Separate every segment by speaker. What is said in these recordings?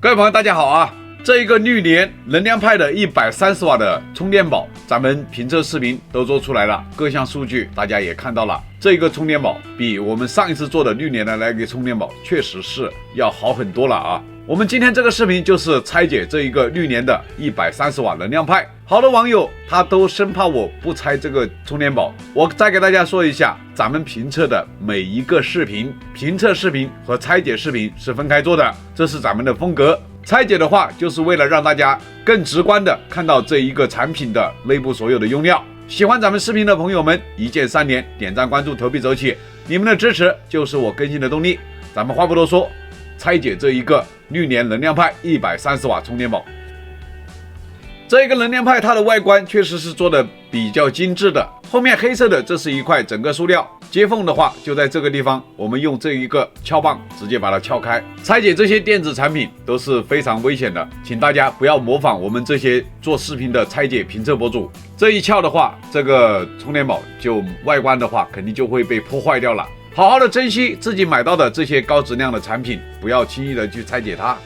Speaker 1: 各位朋友，大家好啊！这一个绿联能量派的130瓦的充电宝，咱们评测视频都做出来了，各项数据大家也看到了。这一个充电宝比我们上一次做的绿联的那个充电宝确实是要好很多了啊！我们今天这个视频就是拆解这一个绿联的130瓦能量派。好多网友他都生怕我不拆这个充电宝，我再给大家说一下，咱们评测的每一个视频，评测视频和拆解视频是分开做的，这是咱们的风格。拆解的话，就是为了让大家更直观的看到这一个产品的内部所有的用料。喜欢咱们视频的朋友们，一键3连，点赞、关注、投币走起，你们的支持就是我更新的动力。咱们话不多说，拆解这一个绿联能量派130瓦充电宝。这一个能量派它的外观确实是做的比较精致的，后面黑色的这是一块整个塑料，接缝的话就在这个地方，我们用这一个撬棒直接把它撬开。拆解这些电子产品都是非常危险的，请大家不要模仿我们这些做视频的拆解评测博主，这一撬的话，这个充电宝就外观的话肯定就会被破坏掉了。好好的珍惜自己买到的这些高质量的产品，不要轻易的去拆解它。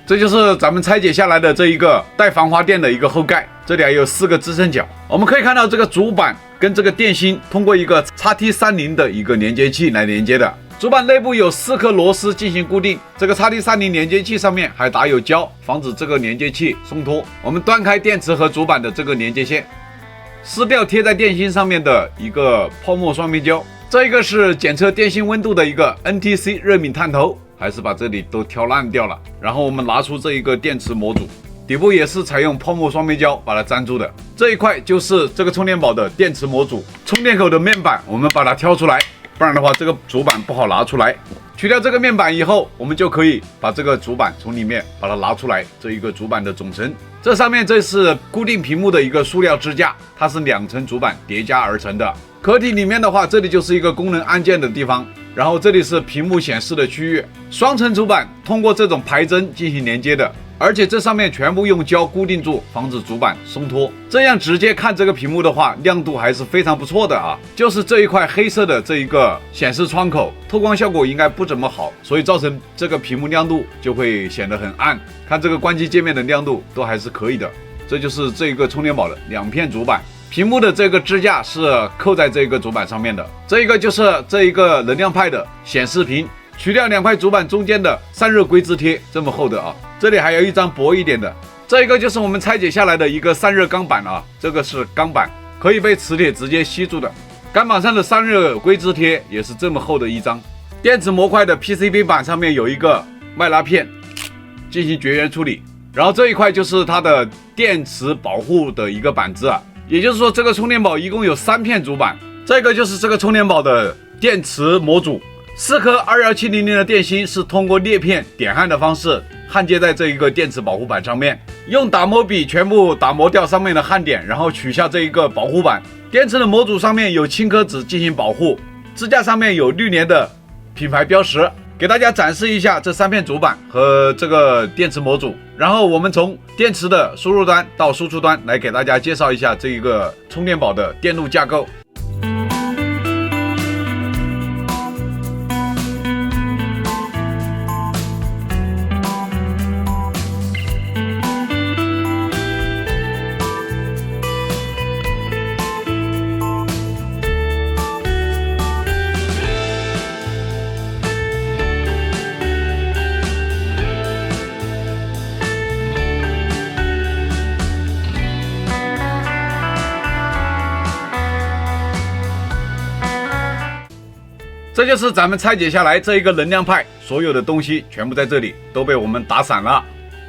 Speaker 1: 这就是咱们拆解下来的这一个带防滑垫的一个后盖，这里还有4个支撑脚。我们可以看到这个主板跟这个电芯通过一个 XT30 的一个连接器来连接的，主板内部有4颗螺丝进行固定，这个 XT30 连接器上面还打有胶，防止这个连接器松脱。我们断开电池和主板的这个连接线，撕掉贴在电芯上面的一个泡沫双面胶，这一个是检测电芯温度的一个 NTC 热敏探头，还是把这里都挑烂掉了。然后我们拿出这一个电池模组，底部也是采用泡沫双面胶把它粘住的。这一块就是这个充电宝的电池模组，充电口的面板我们把它挑出来，不然的话这个主板不好拿出来。取掉这个面板以后，我们就可以把这个主板从里面把它拿出来，这一个主板的总成。这上面这是固定屏幕的一个塑料支架，它是2层主板叠加而成的。壳体里面的话，这里就是一个功能按键的地方，然后这里是屏幕显示的区域。双层主板通过这种排针进行连接的，而且这上面全部用胶固定住，防止主板松脱。这样直接看这个屏幕的话，亮度还是非常不错的啊。就是这一块黑色的这一个显示窗口，透光效果应该不怎么好，所以造成这个屏幕亮度就会显得很暗。看这个关机界面的亮度都还是可以的。这就是这一个充电宝的2片主板。屏幕的这个支架是扣在这个主板上面的，这一个就是这一个能量派的显示屏，取掉2块主板中间的散热硅脂贴，这么厚的啊，这里还有一张薄一点的，这一个就是我们拆解下来的一个散热钢板啊，这个是钢板，可以被磁铁直接吸住的，钢板上的散热硅脂贴也是这么厚的一张。电池模块的 PCB 板上面有一个麦拉片进行绝缘处理，然后这一块就是它的电池保护的一个板子啊。也就是说，这个充电宝一共有3片主板，这个就是这个充电宝的电池模组，4颗21700的电芯是通过裂片点焊的方式焊接在这一个电池保护板上面，用打磨笔全部打磨掉上面的焊点，然后取下这一个保护板。电池的模组上面有轻颗纸进行保护，支架上面有绿联的品牌标识。给大家展示一下这3片主板和这个电池模组，然后我们从电池的输入端到输出端来给大家介绍一下这一个充电宝的电路架构。这就是咱们拆解下来这一个能量派，所有的东西全部在这里都被我们打散了。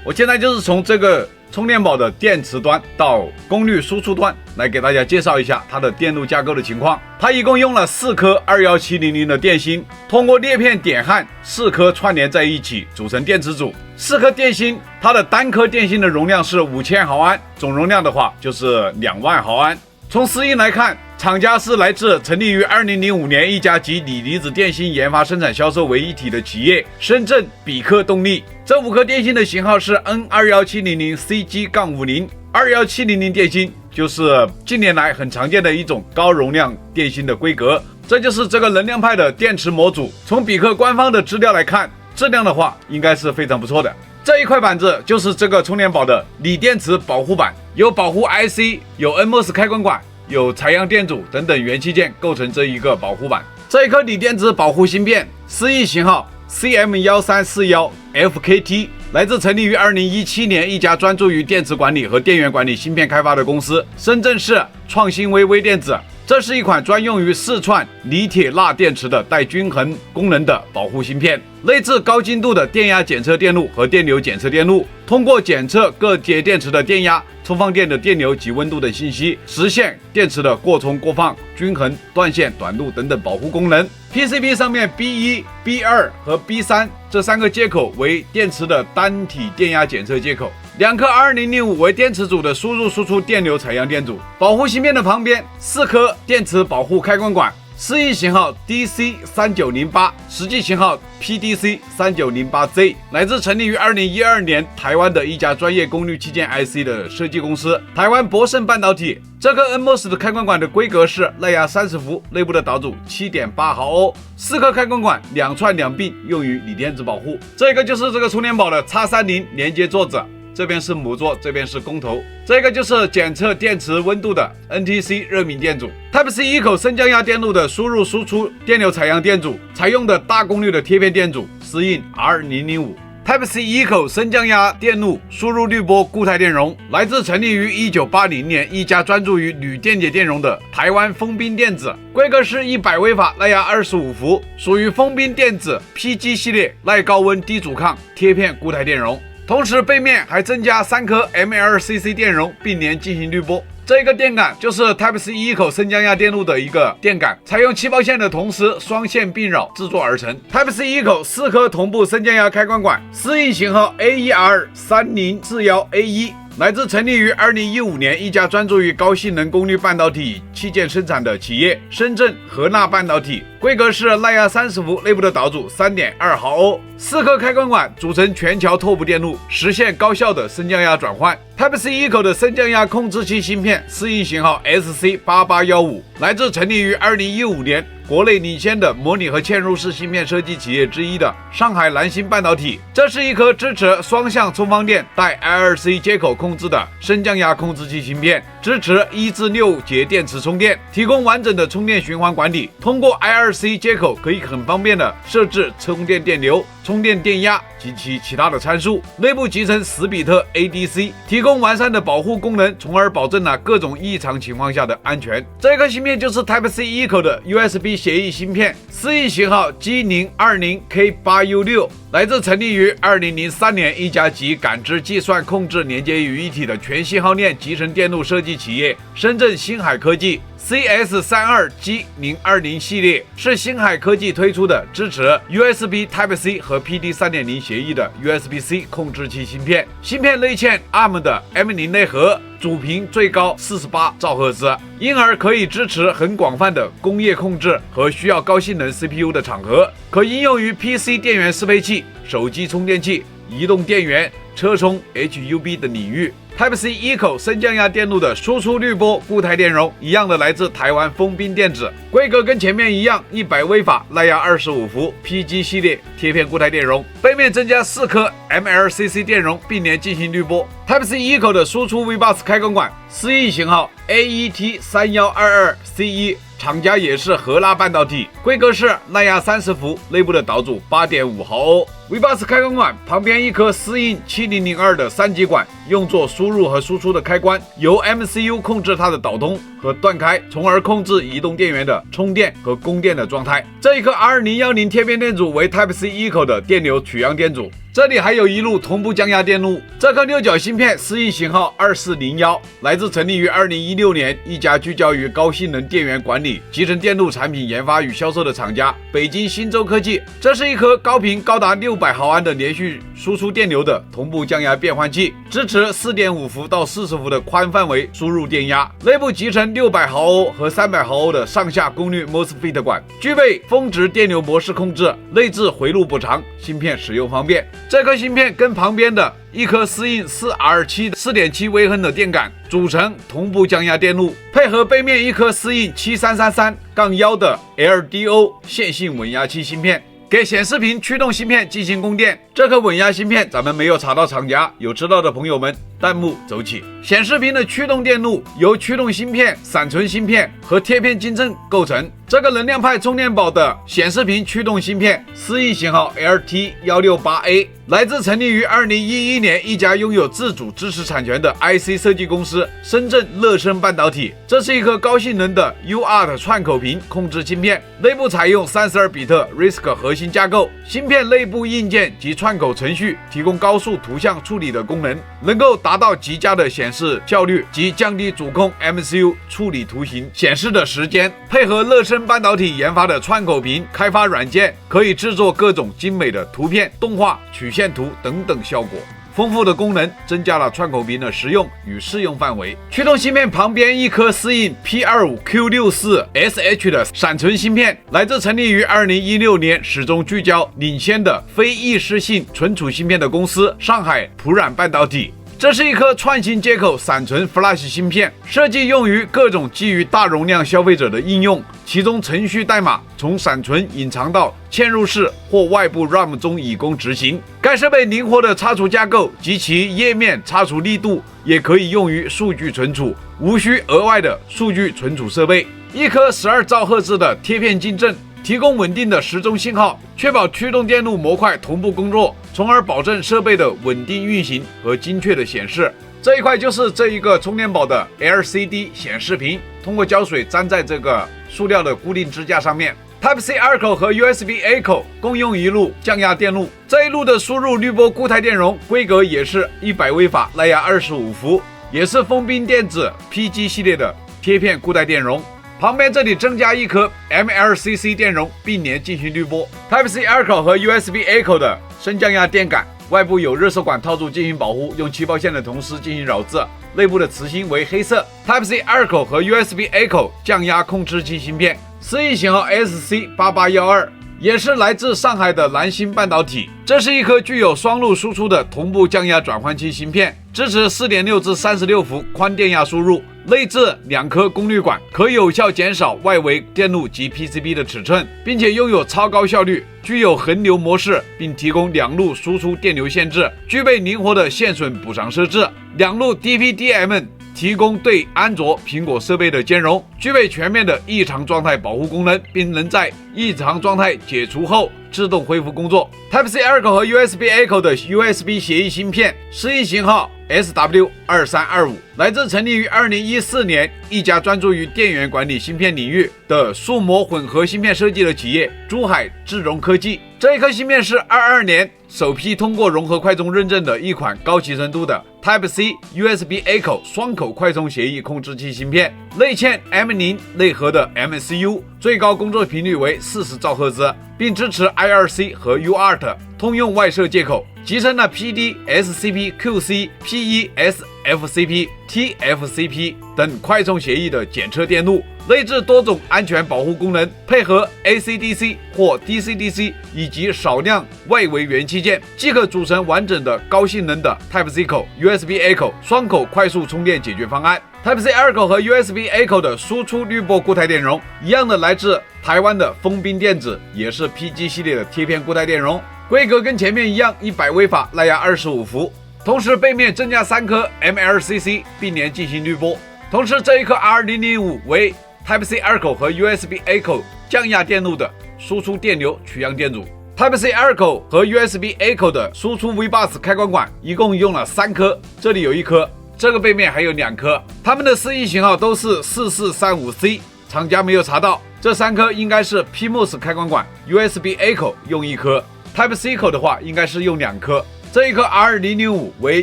Speaker 1: 我现在就是从这个充电宝的电池端到功率输出端来给大家介绍一下它的电路架构的情况。它一共用了4颗21700的电芯，通过裂片点焊4颗串联在一起组成电池组。4颗电芯，它的单颗电芯的容量是5000毫安，总容量的话就是2万毫安。从私印来看，厂家是来自成立于2005年一家集锂离子电芯研发、生产、销售为一体的企业——深圳比克动力。这5颗电芯的型号是 N21700CG-50。21700电芯就是近年来很常见的一种高容量电芯的规格，这就是这个能量派的电池模组。从比克官方的资料来看，质量的话应该是非常不错的。这一块板子就是这个充电宝的锂电池保护板，有保护 IC， 有 NMOS 开关管，有采样电阻等等元器件构成这一个保护板。这一颗锂电池保护芯片思翼型号 CM1341FKT， 来自成立于2017年一家专注于电池管理和电源管理芯片开发的公司——深圳市创新微微电子。这是一款专用于4串锂铁钠电池的带均衡功能的保护芯片，内置高精度的电压检测电路和电流检测电路，通过检测各节电池的电压、充放电的电流及温度等信息，实现电池的过充过放、均衡、断线、短路等等保护功能。PCB 上面 B1、B2 和 B3 这3个接口为电池的单体电压检测接口，2颗2005为电池组的输入输出电流采样电阻。保护芯片的旁边4颗电池保护开关管，思翼型号 DC3908， 实际型号 PDC3908Z， 来自成立于2012年台湾的一家专业功率器件 IC 的设计公司——台湾博胜半导体。这个 NMOS 的开关管的规格是耐压30伏，内部的导阻 7.8 毫欧，4颗开关管2串2并，用于锂电池保护。这个就是这个充电宝的 X30 连接座子。这边是母座，这边是公头。这个就是检测电池温度的 NTC 热敏电阻。Type-C 一口升降压电路的输入输出电流采样电阻，采用的大功率的贴片电阻思印 R005。Type-C 一口升降压电路输入滤波固态电容，来自成立于1980年一家专注于铝电解电容的台湾丰彬电子，规格是100微法，耐压25伏，属于丰彬电子 PG 系列耐高温低阻抗贴片固态电容。同时背面还增加3颗 MLCC 电容，并联进行滤波。这个电感就是 Type-C 一口升降压电路的一个电感，采用气泡线的同时双线并扰制作而成。Type-C 一口4颗同步升降压开关管，思翼型号 AER3041A1，来自成立于2015年一家专注于高性能功率半导体器件生产的企业——深圳和纳半导体，规格是耐压30伏，内部的导阻 3.2 毫欧，4颗开关管组成全桥透布电路，实现高效的升降压转换。Type-C 一口的升降压控制器芯片思翼型号 SC8815，来自成立于2015年国内领先的模拟和嵌入式芯片设计企业之一的上海蓝芯半导体。这是一颗支持双向充放电带 IRC 接口控制的升降压控制器芯片，支持1至6节电池充电，提供完整的充电循环管理。通过 IRC 接口可以很方便的设置充电电流、充电电压及其他的参数。内部集成10比特 ADC， 提供完善的保护功能，从而保证了各种异常情况下的安全。这颗芯片就是 Type-C 一口的 USB 协议芯片，思翼型号 G020K8U6， 来自成立于2003年一家集感知、计算、控制连接于一体的全信号链集成电路设计企业——深圳星海科技。CS32G020 系列是星海科技推出的支持 USB Type-C 和 PD 3.0 协议的 USB-C 控制器芯片。芯片内嵌 ARM 的 M0 内核，主频最高48兆赫兹，因而可以支持很广泛的工业控制和需要高性能 CPU 的场合，可应用于 PC 电源适配器、手机充电器、移动电源、车充 HUB 的领域。Type-C 一口升降压电路的输出滤波固态电容，一样的来自台湾丰彬电子，规格跟前面一样，100微法，耐压25伏 ，PG 系列贴片固态电容，背面增加4颗 MLCC 电容，并联进行滤波。Type-C 一口的输出 V-Bus 开关管，思翼型号 AET3122C1。厂家也是和纳半导体，规格是耐压30伏，内部的导阻 8.5 毫欧。V-Bus 开关管旁边一颗思印7002的3极管，用作输入和输出的开关，由 MCU 控制它的导通和断开，从而控制移动电源的充电和供电的状态。这一颗 R010 贴片电阻为 Type-C 一口的电流取样电阻。这里还有一路同步降压电路。这颗六角芯片思翼型号2401，来自成立于2016年一家聚焦于高性能电源管理、集成电路产品研发与销售的厂家——北京新洲科技。这是一颗高频高达600毫安的连续输出电流的同步降压变换器，支持持4.5伏到40伏的宽范围输入电压，内部集成600毫欧和300毫欧的上下功率 MOSFET 管，具备峰值电流模式控制，内置回路不长，芯片使用方便。这颗芯片跟旁边的一颗思印 4R7 4.7微亨的电感组成同步降压电路，配合背面一颗思印 7333-1的 LDO 线性稳压器芯片，给显示屏驱动芯片进行供电。这颗稳压芯片咱们没有查到厂家，有知道的朋友们弹幕走起。显示屏的驱动电路由驱动芯片、闪存芯片和贴片晶阵构成。这个能量派充电宝的显示屏驱动芯片思印型号 LT168A， 来自成立于2011年一家拥有自主知识产权的 IC 设计公司深圳乐升半导体。这是一颗高性能的 UART 串口屏控制芯片，内部采用32比特 RISC 核心架构，芯片内部硬件及串口程序提供高速图像处理的功能，能够达到极佳的显示效率及降低主控 MCU 处理图形显示的时间。配合乐升半导体研发的串口屏开发软件，可以制作各种精美的图片、动画、曲线图等等效果。丰富的功能增加了串口屏的实用与适用范围。驱动芯片旁边一颗思印 P25Q64SH 的闪存芯片，来自成立于2016年始终聚焦领先的非易失性存储芯片的公司上海普冉半导体。这是一颗串行接口闪存 Flash 芯片，设计用于各种基于大容量消费者的应用，其中程序代码从闪存隐藏到嵌入式或外部 RAM 中以供执行。该设备灵活的插除架构及其页面插除力度，也可以用于数据存储，无需额外的数据存储设备。一颗12兆赫兹的贴片晶阵，提供稳定的时钟信号，确保驱动电路模块同步工作，从而保证设备的稳定运行和精确的显示。这一块就是这一个充电宝的 LCD 显示屏，通过胶水粘在这个塑料的固定支架上面。Type-C 2口和 USB-A 口共用一路降压电路，这一路的输入滤波固态电容规格也是100微法，耐压25伏，也是丰彬电子 PG 系列的贴片固态电容。旁边这里增加一颗 MLCC 电容，并联进行滤波。Type-C 2口和 USB-A 口的升降压电感，外部有热缩管套住进行保护，用气泡线的同时进行绕制。内部的磁芯为黑色。Type-C 2口和 USB-A 口降压控制器芯片，思印型号 SC8812，也是来自上海的蓝星半导体。这是一颗具有双路输出的同步降压转换器芯片，支持4.6至36伏宽电压输入，内置2颗功率管，可有效减少外围电路及 PCB 的尺寸，并且拥有超高效率，具有恒流模式，并提供2路输出电流限制，具备灵活的线损补偿设置，2路 DPDM。提供对安卓、苹果设备的兼容，具备全面的异常状态保护功能，并能在异常状态解除后自动恢复工作。Type-C 2口和 USB-A 口的 USB 协议芯片，思印型号 SW2325，来自成立于2014年一家专注于电源管理芯片领域的数模混合芯片设计的企业珠海智融科技。这一颗芯片是22年首批通过融合快充认证的一款高集成度的 Type-C USB-A 口双口快充协议控制器芯片，内嵌 M0 内核的 MCU， 最高工作频率为40兆赫兹，并支持 I2C 和 UART 通用外设接口，集成了 PD、SCP、QC、PE、SFCP、TFCP 等快充协议的检测电路，内置多种安全保护功能，配合 AC/DC 或 DC/DC 以及少量外围元器件，即可组成完整的高性能的 Type-C 口、USB-A 口双口快速充电解决方案。Type-C 2口和 USB-A 口的输出滤波固态电容，一样的来自台湾的丰彬电子，也是 PG 系列的贴片固态电容，规格跟前面一样，100微法，耐压25伏。同时背面增加3颗 MLCC 并联进行滤波。同时这一颗 R005 为 Type-C 2口和 USB-A 口降压电路的输出电流取样电阻。Type-C 2口和 USB-A 口的输出 V-Bus 开关管一共用了3颗，这里有1颗，这个背面还有2颗，它们的思印型号都是 4435C， 厂家没有查到。这3颗应该是 PMOS 开关管， USB-A 口用1颗， Type-C 口的话应该是用2颗。这一颗 R005 为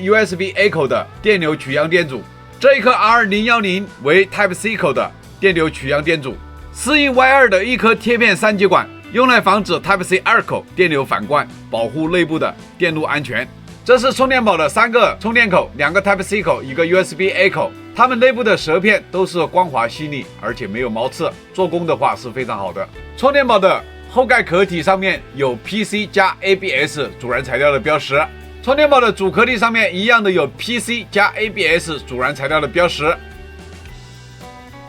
Speaker 1: USB-A 口的电流取样电阻，这一颗 R010 为 Type-C 口的电流取样电阻。思印 Y2 的一颗贴片3节管，用来防止 Type-C 2口电流反灌，保护内部的电路安全。这是充电宝的3个充电口，2个 Type-C 口，一个 USB-A 口。它们内部的舌片都是光滑细腻，而且没有毛刺，做工的话是非常好的。充电宝的后盖壳体上面有 PC 加 ABS 主燃材料的标识，充电宝的主壳体上面一样的有 PC 加 ABS 主燃材料的标识。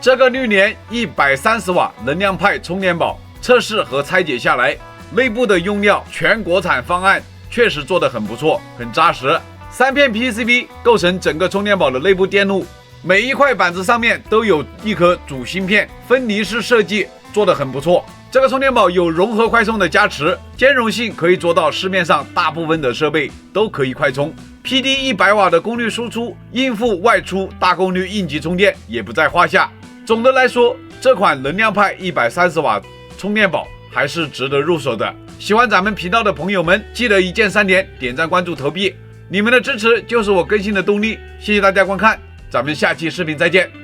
Speaker 1: 这个绿联130瓦能量派充电宝测试和拆解下来，内部的用料全国产方案确实做得很不错，很扎实。3片 PCB 构成整个充电宝的内部电路，每一块板子上面都有一颗主芯片，分离式设计做得很不错。这个充电宝有融合快充的加持，兼容性可以做到市面上大部分的设备都可以快充。PD 100瓦的功率输出，应付外出大功率应急充电也不在话下。总的来说，这款能量派130瓦充电宝还是值得入手的。喜欢咱们频道的朋友们，记得一键3连，点赞、关注、投币，你们的支持就是我更新的动力。谢谢大家观看，咱们下期视频再见。